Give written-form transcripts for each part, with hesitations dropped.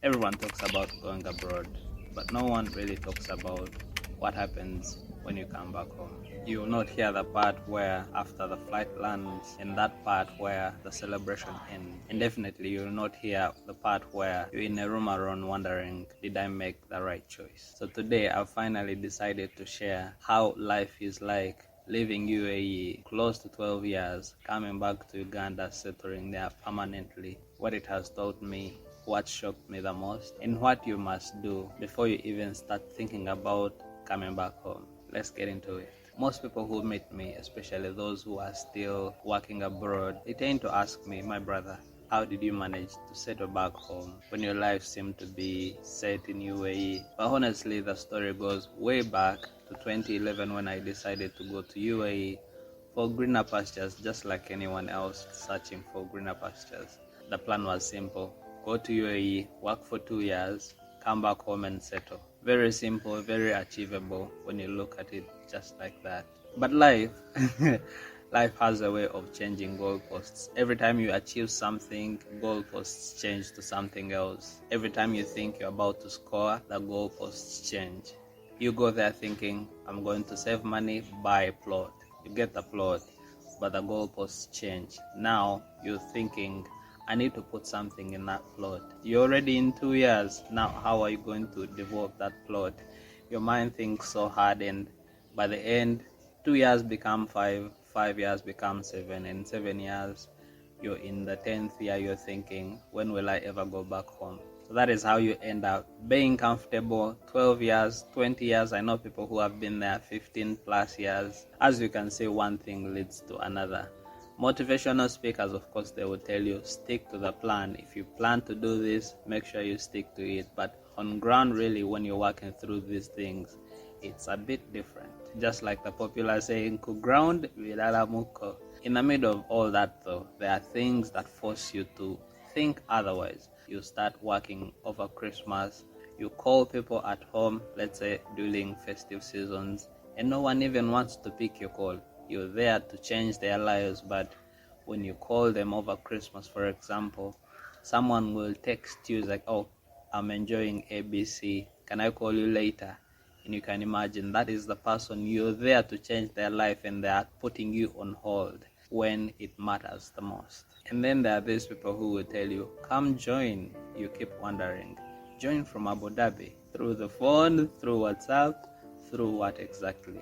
Everyone talks about going abroad, but no one really talks about what happens when you come back home. You will not hear the part where after the flight lands and that part where the celebration ends. And definitely you will not hear the part where you're in a room alone wondering, did I make the right choice? So today I've finally decided to share how life is like leaving UAE close to 12 years, coming back to Uganda, settling there permanently, what it has taught me, what shocked me the most, and what you must do before you even start thinking about coming back home. Let's get into it. Most people who meet me, especially those who are still working abroad, they tend to ask me, my brother, how did you manage to settle back home when your life seemed to be set in UAE? But honestly, the story goes way back to 2011 when I decided to go to UAE for greener pastures, just like anyone else searching for greener pastures. The plan was simple: go to UAE, work for 2 years, come back home and settle. Very simple, very achievable when you look at it just like that. But life, life has a way of changing goalposts. Every time you achieve something, goalposts change to something else. Every time you think you're about to score, the goalposts change. You go there thinking, I'm going to save money, buy a plot. You get the plot, but the goalposts change. Now you're thinking, I need to put something in that plot. You're already in 2 years. Now how are you going to develop that plot? Your mind thinks so hard, and by the end, 2 years become 5 years become 7, and 7 years, you're in the 10th year, you're thinking, when will I ever go back home? So that is how you end up being comfortable. 12 years, 20 years. I know people who have been there 15 plus years. As you can see, one thing leads to another. Motivational speakers, of course, they will tell you, stick to the plan. If you plan to do this, make sure you stick to it. But on ground, really, when you're working through these things, it's a bit different. Just like the popular saying, ku ground wilala muko. In the middle of all that, though, there are things that force you to think otherwise. You start working over Christmas. You call people at home, let's say during festive seasons, and no one even wants to pick your call. You're there to change their lives, but when you call them over Christmas, for example, someone will text you like, oh, I'm enjoying ABC. Can I call you later? And you can imagine that is the person you're there to change their life, and they are putting you on hold when it matters the most. And then there are these people who will tell you, come join. You keep wondering, join from Abu Dhabi, through the phone, through WhatsApp, through what exactly?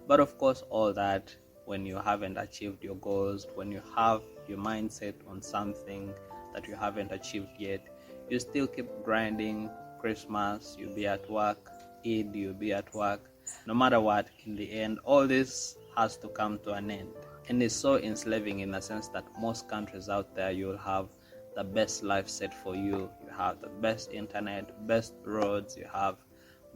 But of course, all that, when you haven't achieved your goals, when you have your mindset on something that you haven't achieved yet, you still keep grinding. Christmas, you'll be at work. Eid, you'll be at work. No matter what, in the end, all this has to come to an end. And it's so enslaving in the sense that most countries out there, you'll have the best life set for you. You have the best internet, best roads, you have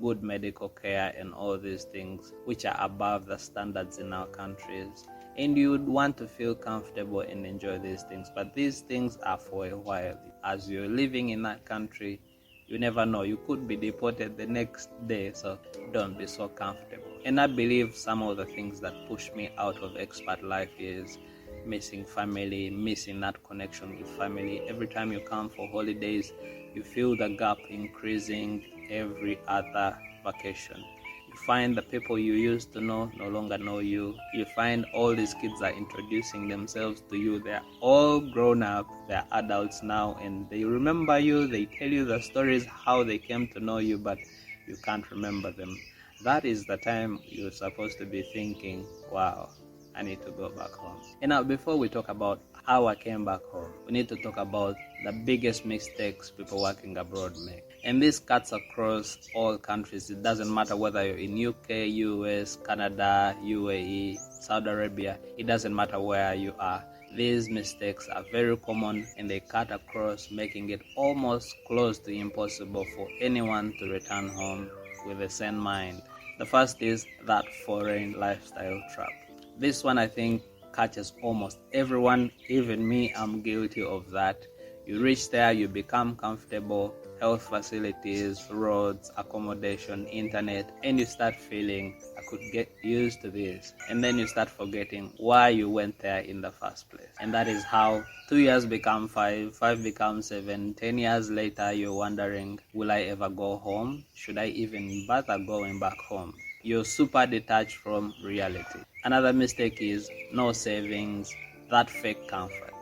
good medical care and all these things which are above the standards in our countries, and you would want to feel comfortable and enjoy these things, but these things are for a while. As you're living in that country, you never know, you could be deported the next day, so don't be so comfortable. And I believe some of the things that push me out of expat life is missing family, missing that connection with family. Every time you come for holidays, you feel the gap increasing every other vacation. You find the people you used to know no longer know you. You find all these kids are introducing themselves to you. They're all grown up, they're adults now, and they remember you. They tell you the stories, how they came to know you, but you can't remember them. That is the time you're supposed to be thinking, wow, I need to go back home. And now, before we talk about how I came back home, we need to talk about the biggest mistakes people working abroad make. And this cuts across all countries. It doesn't matter whether you're in UK, US, Canada, UAE, Saudi Arabia. It doesn't matter where you are. These mistakes are very common, and they cut across, making it almost close to impossible for anyone to return home with a sane mind. The first is that foreign lifestyle trap. This one, I think, catches almost everyone, even me. I'm guilty of that. You reach there, you become comfortable, health facilities, roads, accommodation, internet, and you start feeling, I could get used to this. And then you start forgetting why you went there in the first place. And that is how 2 years become 5, 5 becomes 7, 10 years later you're wondering, will I ever go home? Should I even bother going back home? You're super detached from reality. Another mistake is no savings, that fake comfort.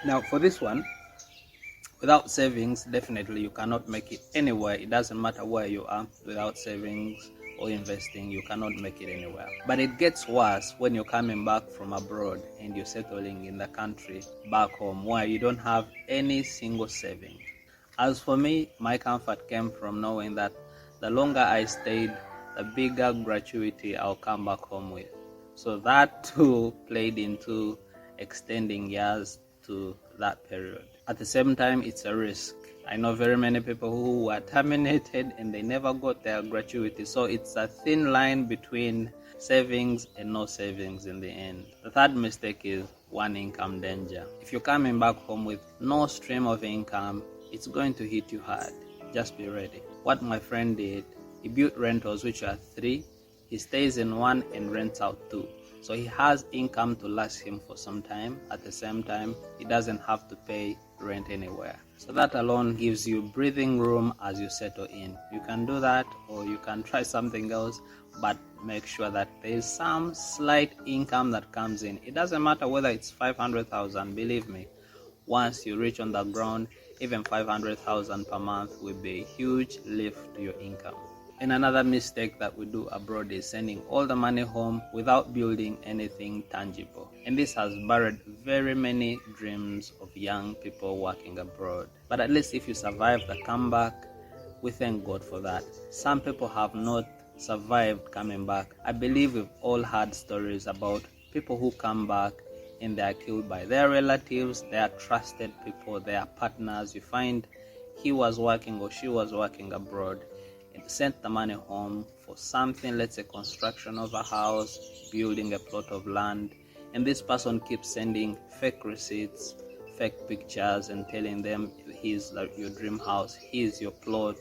Now for this one, without savings, definitely you cannot make it anywhere. It doesn't matter where you are. Without savings or investing, you cannot make it anywhere. But it gets worse when you're coming back from abroad and you're settling in the country back home where you don't have any single saving. As for me, my comfort came from knowing that the longer I stayed, the bigger gratuity I'll come back home with. So that too played into extending years to that period. At the same time, it's a risk. I know very many people who were terminated and they never got their gratuity. So it's a thin line between savings and no savings in the end. The third mistake is one income danger. If you're coming back home with no stream of income, it's going to hit you hard. Just be ready. What my friend did, he built rentals which are 3. He stays in 1 and rents out 2. So he has income to last him for some time. At the same time, he doesn't have to pay rent anywhere. So that alone gives you breathing room as you settle in. You can do that, or you can try something else, but make sure that there is some slight income that comes in. It doesn't matter whether it's 500,000, believe me. Once you reach on the ground, even 500,000 per month will be a huge lift to your income. And another mistake that we do abroad is sending all the money home without building anything tangible. And this has buried very many dreams of young people working abroad. But at least if you survive the comeback, we thank God for that. Some people have not survived coming back. I believe we've all heard stories about people who come back and they are killed by their relatives, their trusted people, their partners. You find he was working or she was working abroad and sent the money home for something, let's say construction of a house, building a plot of land, and this person keeps sending fake receipts, fake pictures, and telling them here's your dream house, here's your plot.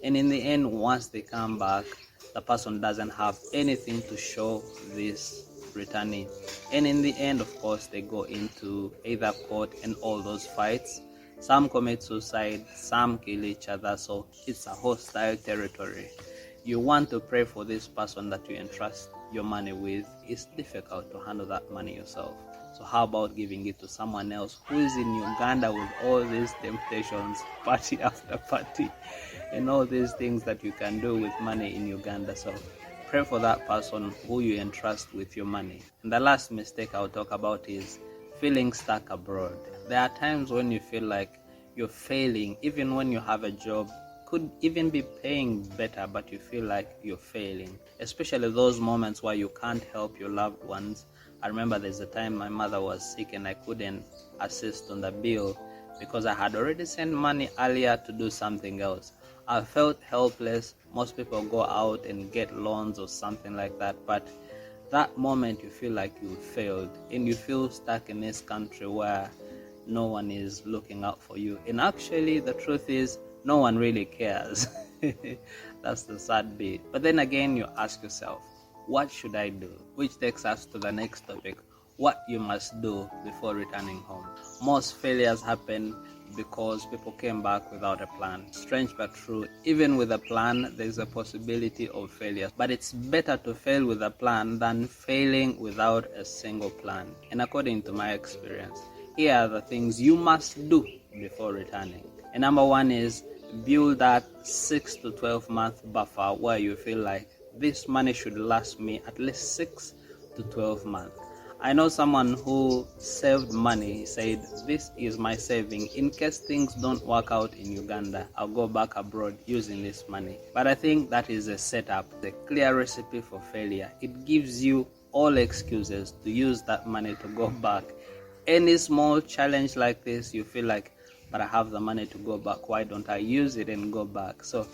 And in the end, once they come back, the person doesn't have anything to show this returnee. And in the end, of course, they go into either court and all those fights. Some commit suicide, some kill each other, so it's a hostile territory. You want to pray for this person that you entrust your money with. It's difficult to handle that money yourself. So how about giving it to someone else who is in Uganda with all these temptations, party after party, and all these things that you can do with money in Uganda. So pray for that person who you entrust with your money. And the last mistake I'll talk about is feeling stuck abroad. There are times when you feel like you're failing, even when you have a job, could even be paying better, but you feel like you're failing. Especially those moments where you can't help your loved ones. I remember there's a time my mother was sick and I couldn't assist on the bill because I had already sent money earlier to do something else. I felt helpless. Most people go out and get loans or something like that, but that moment you feel like you failed and you feel stuck in this country where no one is looking out for you. And actually the truth is no one really cares. That's the sad bit. But then again, you ask yourself, what should I do? Which takes us to the next topic, what you must do before returning home. Most failures happen because people came back without a plan. Strange but true, even with a plan, there's a possibility of failure. But it's better to fail with a plan than failing without a single plan. And according to my experience, here are the things you must do before returning. And number 1 is build that 6 to 12 month buffer where you feel like this money should last me at least 6 to 12 months. I know someone who saved money. He said, this is my saving. In case things don't work out in Uganda, I'll go back abroad using this money. But I think that is a setup, the clear recipe for failure. It gives you all excuses to use that money to go back. Any small challenge like this, you feel like, but I have the money to go back. Why don't I use it and go back? So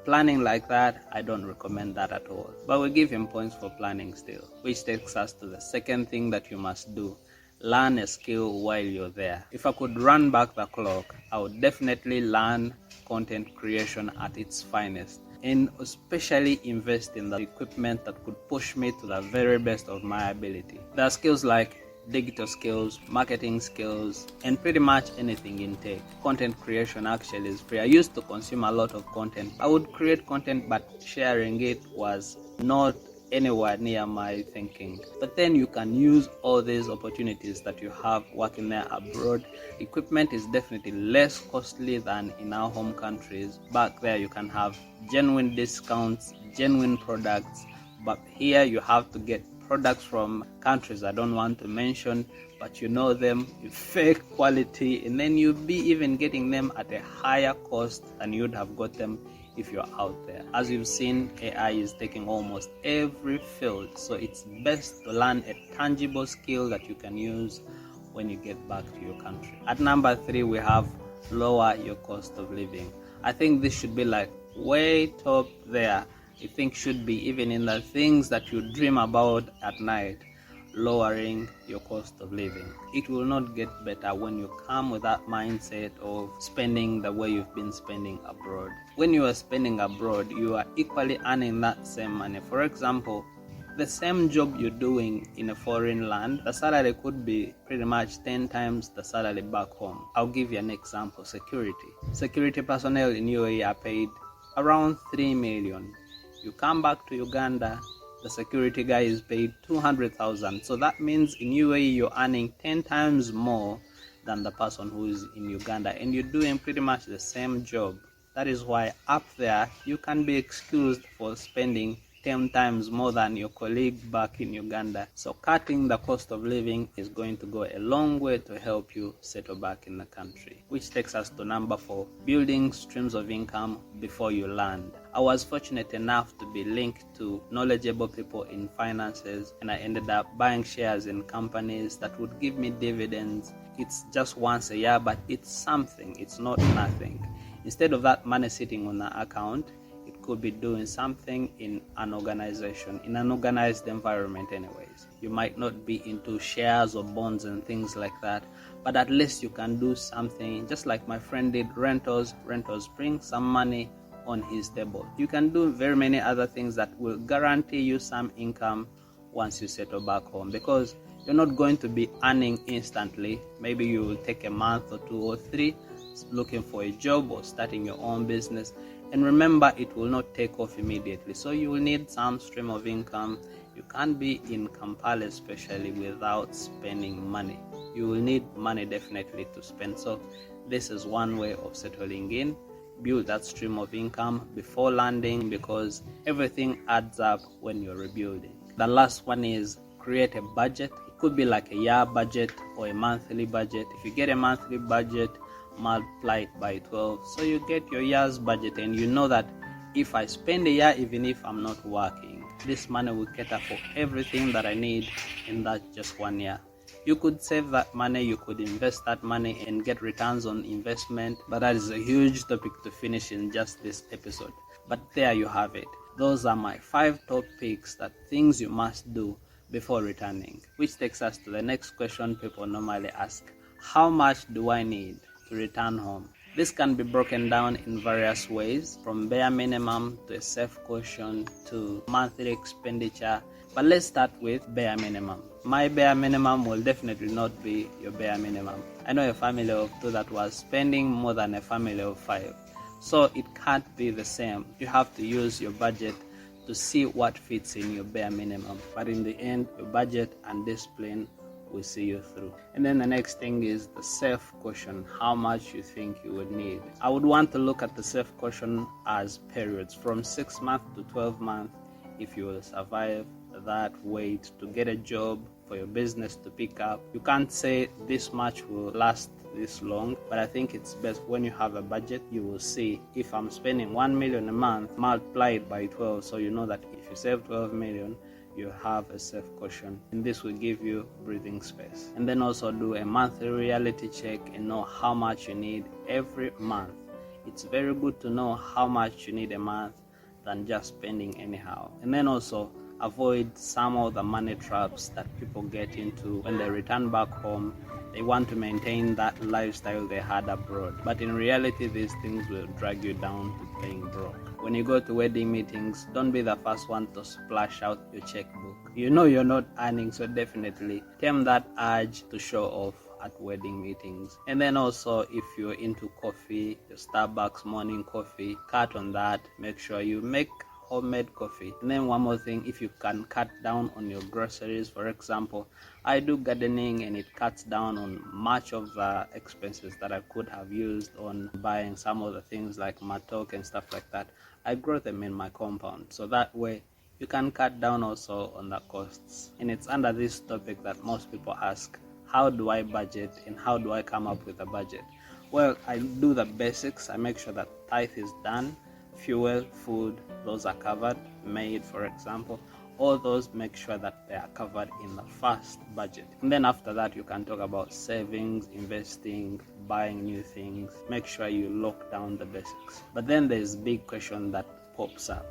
planning like that, I don't recommend that at all. But we give him points for planning still, which takes us to the second thing that you must do. learn a skill while you're there. If I could run back the clock, I would definitely learn content creation at its finest, and especially invest in the equipment that could push me to the very best of my ability. There are skills like digital skills, marketing skills, and pretty much anything in tech. Content creation actually is free. I used to consume a lot of content. I would create content, but sharing it was not anywhere near my thinking. But then you can use all these opportunities that you have working there abroad. Equipment is definitely less costly than in our home countries. Back there you can have genuine discounts, genuine products, but here you have to get products from countries I don't want to mention, but you know them, fake quality, and then you'll be even getting them at a higher cost than you'd have got them if you're out there. As you've seen, AI is taking almost every field, so it's best to learn a tangible skill that you can use when you get back to your country. At number 3, we have lower your cost of living. I think this should be like way top there. I think should be even in the things that you dream about at night, lowering your cost of living. It will not get better when you come with that mindset of spending the way you've been spending abroad. When you are spending abroad, you are equally earning that same money. For example, the same job you're doing in a foreign land, the salary could be pretty much 10 times the salary back home. I'll give you an example. Security personnel in UAE are paid around 3 million. You come back to Uganda, the security guy is paid 200,000. So that means in UAE you're earning 10 times more than the person who is in Uganda, and you're doing pretty much the same job. That is why up there you can be excused for spending 10 times more than your colleague back in Uganda. So cutting the cost of living is going to go a long way to help you settle back in the country. Which takes us to number 4, building streams of income before you land. I was fortunate enough to be linked to knowledgeable people in finances, and I ended up buying shares in companies that would give me dividends. It's just once a year, but it's something, it's not nothing. Instead of that money sitting on the account, it could be doing something in an organization, in an organized environment anyways. You might not be into shares or bonds and things like that, but at least you can do something, just like my friend did rentals. Rentals bring some money on his table. You can do very many other things that will guarantee you some income once you settle back home, because you're not going to be earning instantly. Maybe you will take a month or 2 or 3 looking for a job or starting your own business. And remember, it will not take off immediately. So you will need some stream of income. You can't be in Kampala especially without spending money. You will need money definitely to spend. So this is one way of settling in. Build that stream of income before landing, because everything adds up when you're rebuilding. The last one is create a budget. It could be like a year budget or a monthly budget. If you get a monthly budget, multiply it by 12, so you get your year's budget, and you know that if I spend a year, even if I'm not working, this money will cater for everything that I need in that just 1 year. You could save that money, you could invest that money and get returns on investment, but that is a huge topic to finish in just this episode. But there you have it. Those are my 5 top picks, that things you must do before returning. Which takes us to the next question people normally ask: how much do I need to return home? This can be broken down in various ways, from bare minimum to a safe caution to monthly expenditure. But let's start with bare minimum. My bare minimum will definitely not be your bare minimum. I know a family of 2 that was spending more than a family of 5. So it can't be the same. You have to use your budget to see what fits in your bare minimum. But in the end, your budget and discipline will see you through. And then the next thing is the safe caution, how much you think you would need. I would want to look at the safe caution as periods from 6 months to 12 months. If you will survive that wait to get a job, for your business to pick up, you can't say this much will last this long. But I think it's best when you have a budget, you will see, if I'm spending 1 million a month, multiply it by 12, so you know that if you save 12 million, you have a safe caution, and this will give you breathing space. And then also do a monthly reality check and know how much you need every month. It's very good to know how much you need a month than just spending anyhow. And then also avoid some of the money traps that people get into when they return back home. They want to maintain that lifestyle they had abroad, but in reality these things will drag you down to playing broke. When you go to wedding meetings, don't be the first one to splash out your checkbook. You know you're not earning, so definitely tame that urge to show off at wedding meetings. And then also, if you're into coffee, your Starbucks morning coffee, cut on that. Make sure you make homemade coffee. And then one more thing, if you can cut down on your groceries, for example, I do gardening and it cuts down on much of the expenses that I could have used on buying some of the things like matok and stuff like that. I grow them in my compound, so that way you can cut down also on the costs. And it's under this topic that most people ask, how do I budget and how do I come up with a budget? Well, I do the basics. I make sure that tithe is done, fuel, food, those are covered, maid for example, all those make sure that they are covered in the first budget. And then after that you can talk about savings, investing, buying new things. Make sure you lock down the basics. But then there's a big question that pops up.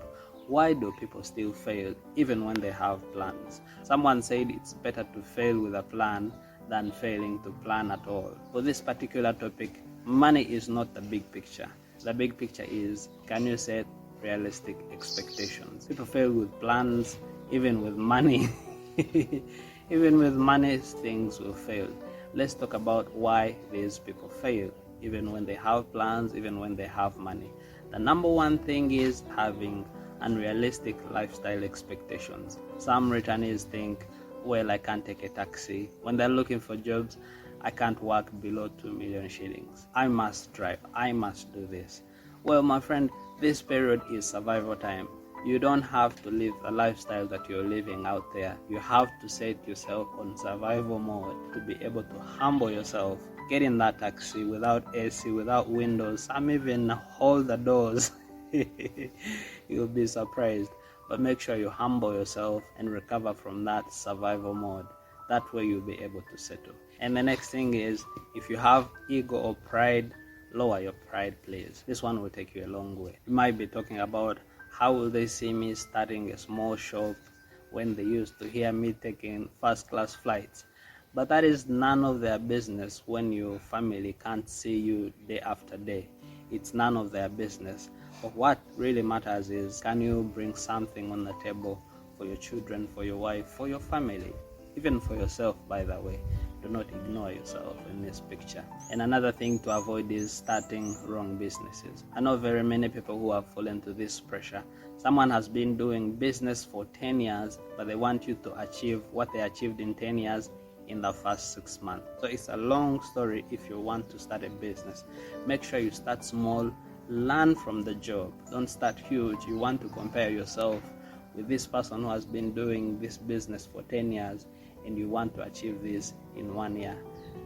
Why do people still fail even when they have plans? Someone said it's better to fail with a plan than failing to plan at all. For this particular topic, money is not the big picture. The big picture is, can you set realistic expectations? People fail with plans, even with money. Even with money, things will fail. Let's talk about why these people fail, even when they have plans, even when they have money. The number one thing is having unrealistic lifestyle expectations. Some returnees think, well, I can't take a taxi. When they're looking for jobs, I can't work below 2 million shillings. I must drive. I must do this. Well, my friend, this period is survival time. You don't have to live the lifestyle that you're living out there. You have to set yourself on survival mode to be able to humble yourself. Get in that taxi without AC, without windows. Some even hold the doors. You'll be surprised. But make sure you humble yourself and recover from that survival mode. That way you'll be able to settle. And the next thing is, if you have ego or pride, lower your pride, please. This one will take you a long way. You might be talking about, how will they see me starting a small shop when they used to hear me taking first-class flights? But that is none of their business when your family can't see you day after day. It's none of their business. But what really matters is, can you bring something on the table for your children, for your wife, for your family, even for yourself, by the way. Do not ignore yourself in this picture. And another thing to avoid is starting wrong businesses. I know very many people who have fallen to this pressure. Someone has been doing business for 10 years, but they want you to achieve what they achieved in 10 years in the first 6 months. So it's a long story if you want to start a business. Make sure you start small, learn from the job. Don't start huge. You want to compare yourself with this person who has been doing this business for 10 years and you want to achieve this in 1 year.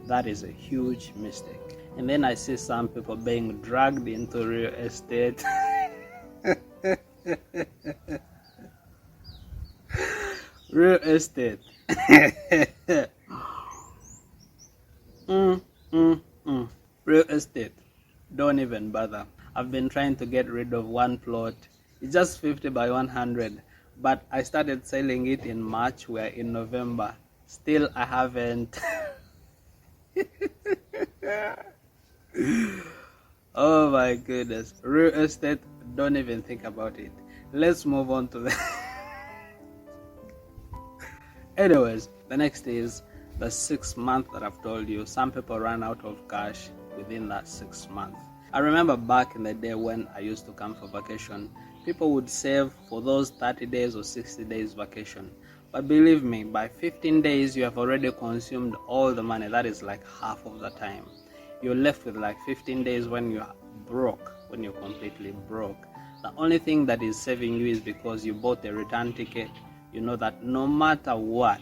That is a huge mistake. And then I see some people being dragged into real estate. Real estate. Real estate. Don't even bother. I've been trying to get rid of one plot. It's just 50 by 100. But I started selling it in March. We're in November. Still, I haven't. Oh my goodness. Real estate, don't even think about it. Let's move on to the... Anyways, the next is the 6 month that I've told you. Some people run out of cash within that 6 months. I remember back in the day when I used to come for vacation, people would save for those 30 days or 60 days vacation. But believe me, by 15 days, you have already consumed all the money. That is like half of the time. You're left with like 15 days when you're broke, when you're completely broke. The only thing that is saving you is because you bought a return ticket. You know that no matter what,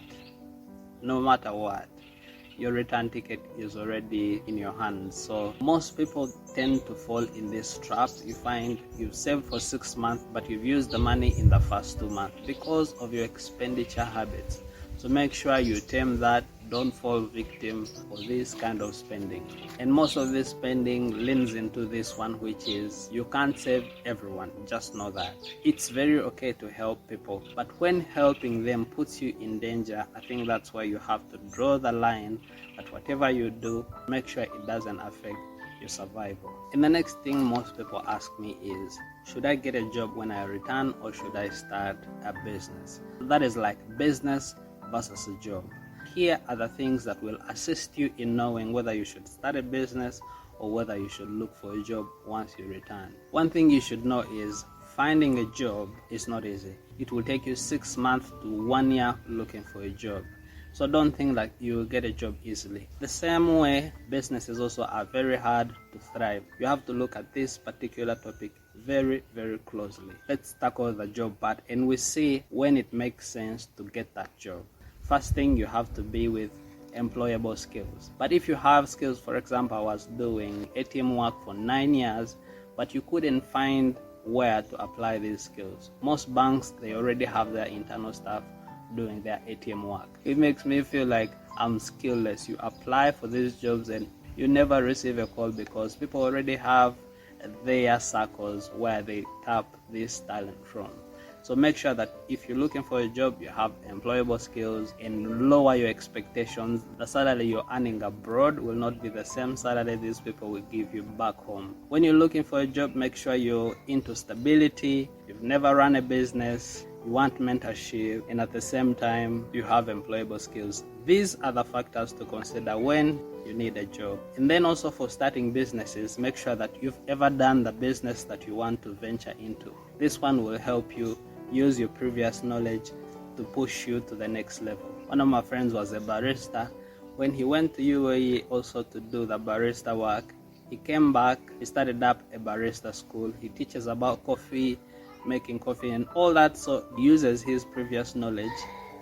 your return ticket is already in your hands. So most people tend to fall in this trap. You find you've saved for 6 months, but you've used the money in the first 2 months because of your expenditure habits. So make sure you tame that. don't fall victim for this kind of spending. And most of this spending leans into this one, which is you can't save everyone. Just know that. It's very okay to help people, but when helping them puts you in danger, I think that's why you have to draw the line. But whatever you do, make sure it doesn't affect your survival. And the next thing most people ask me is, should I get a job when I return or should I start a business? That is like business versus a job. Here are the things that will assist you in knowing whether you should start a business or whether you should look for a job once you return. One thing you should know is finding a job is not easy. It will take you 6 months to 1 year looking for a job. So don't think that you will get a job easily. The same way, businesses also are very hard to thrive. You have to look at this particular topic very, very closely. Let's tackle the job part and we see when it makes sense to get that job. First thing, you have to be with employable skills. But if you have skills, for example, I was doing ATM work for 9 years, but you couldn't find where to apply these skills. Most banks, they already have their internal staff doing their ATM work. It makes me feel like I'm skillless. You apply for these jobs and you never receive a call because people already have their circles where they tap this talent from. So make sure that if you're looking for a job, you have employable skills and lower your expectations. The salary you're earning abroad will not be the same salary these people will give you back home. When you're looking for a job, make sure you're into stability, you've never run a business, you want mentorship, and at the same time, you have employable skills. These are the factors to consider when you need a job. And then also for starting businesses, make sure that you've ever done the business that you want to venture into. This one will help you use your previous knowledge to push you to the next level. One of my friends was a barista. When he went to UAE also to do the barista work, he came back, he started up a barista school. He teaches about coffee, making coffee and all that, so he uses his previous knowledge,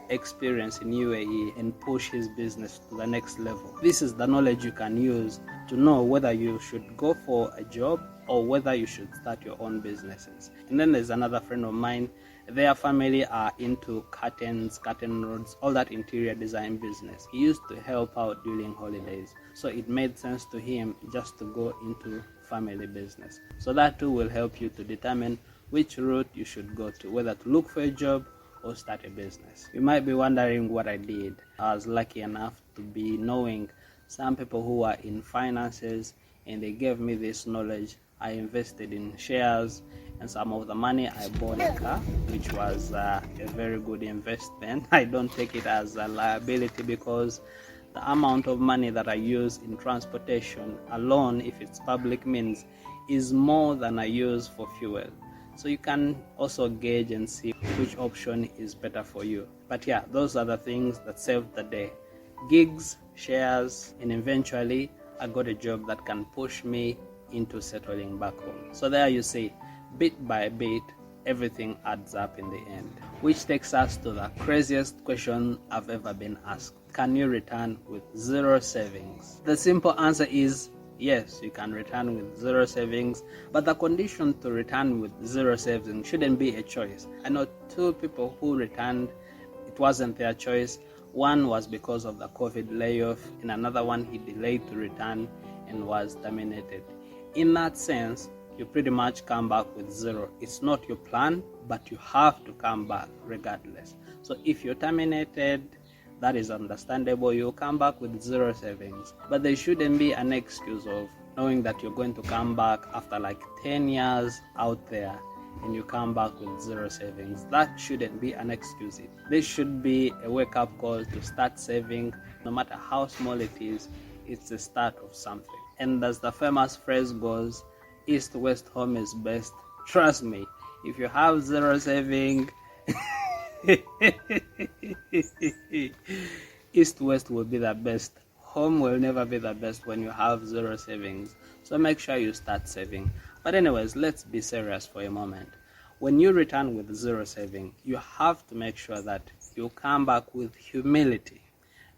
experience in UAE and push his business to the next level. This is the knowledge you can use to know whether you should go for a job or whether you should start your own businesses. And then there's another friend of mine, their family are into curtains, curtain rods, all that interior design business. He used to help out during holidays, so it made sense to him just to go into family business. So that too will help you to determine which route you should go to, whether to look for a job or start a business. You might be wondering what I did. I was lucky enough to be knowing some people who are in finances and they gave me this knowledge. I invested in shares and some of the money I bought a car, which was a very good investment. I don't take it as a liability because the amount of money that I use in transportation alone, if it's public means, is more than I use for fuel. So you can also gauge and see which option is better for you. But yeah, those are the things that saved the day. Gigs, shares, and eventually I got a job that can push me into settling back home. So there you see, bit by bit, everything adds up in the end. Which takes us to the craziest question I've ever been asked. Can you return with zero savings? The simple answer is yes, you can return with zero savings, but the condition to return with zero savings shouldn't be a choice. I know 2 people who returned, it wasn't their choice. One was because of the COVID layoff, and another one he delayed to return and was terminated. In that sense, you pretty much come back with zero. It's not your plan, but you have to come back regardless. So if you're terminated, that is understandable. You'll come back with zero savings. But there shouldn't be an excuse of knowing that you're going to come back after like 10 years out there and you come back with zero savings. That shouldn't be an excuse. This should be a wake-up call to start saving. No matter how small it is, it's the start of something. And as the famous phrase goes, east, west, home is best. Trust me, if you have zero saving, east west will be the best. Home will never be the best when you have zero savings. So make sure you start saving. But anyways, let's be serious for a moment. When you return with zero saving, you have to make sure that you come back with humility.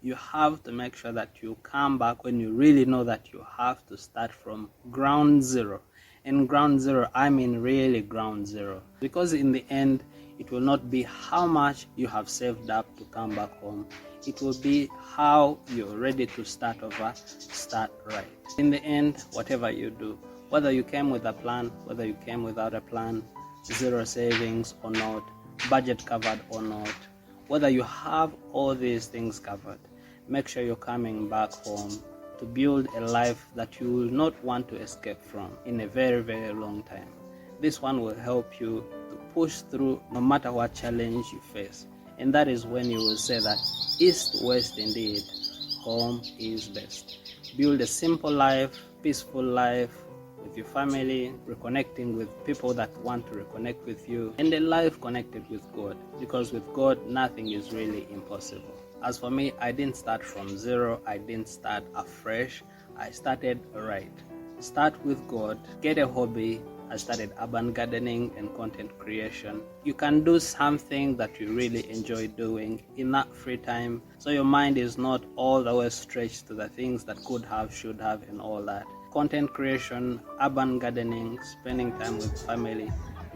You have to make sure that you come back when you really know that you have to start from ground zero. And ground zero, I mean really ground zero. Because in the end, it will not be how much you have saved up to come back home. It will be how you're ready to start over, start right. In the end, whatever you do, whether you came with a plan, whether you came without a plan, zero savings or not, budget covered or not, whether you have all these things covered, make sure you're coming back home to build a life that you will not want to escape from in a very, very long time. This one will help you to push through no matter what challenge you face. And that is when you will say that east, west, indeed, home is best. Build a simple life, peaceful life with your family, reconnecting with people that want to reconnect with you, and a life connected with God, because with God, nothing is really impossible. As for me, I didn't start from zero, I didn't start afresh, I started right. Start with God, get a hobby. I started urban gardening and content creation. You can do something that you really enjoy doing in that free time, so your mind is not all the way stretched to the things that could have, should have, and all that. Content creation, urban gardening, spending time with family,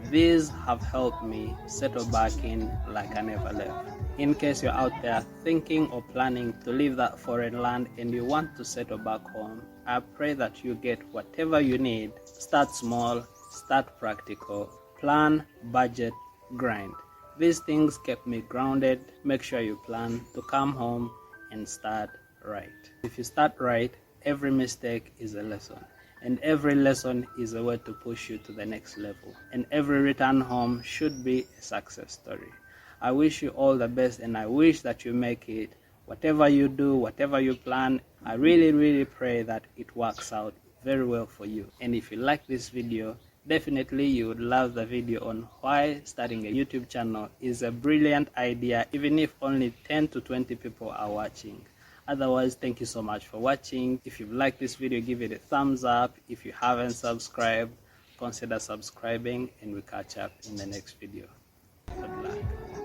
these have helped me settle back in like I never left. In case you're out there thinking or planning to leave that foreign land and you want to settle back home, I pray that you get whatever you need. Start small, start practical, plan, budget, grind. These things kept me grounded. Make sure you plan to come home and start right. If you start right, every mistake is a lesson. And every lesson is a way to push you to the next level. And every return home should be a success story. I wish you all the best, and I wish that you make it. Whatever you do, whatever you plan, I really, really pray that it works out very well for you. And if you like this video, definitely you would love the video on why starting a YouTube channel is a brilliant idea, even if only 10 to 20 people are watching. Otherwise, thank you so much for watching. If you've liked this video, give it a thumbs up. If you haven't subscribed, consider subscribing, and we'll catch up in the next video. Good luck.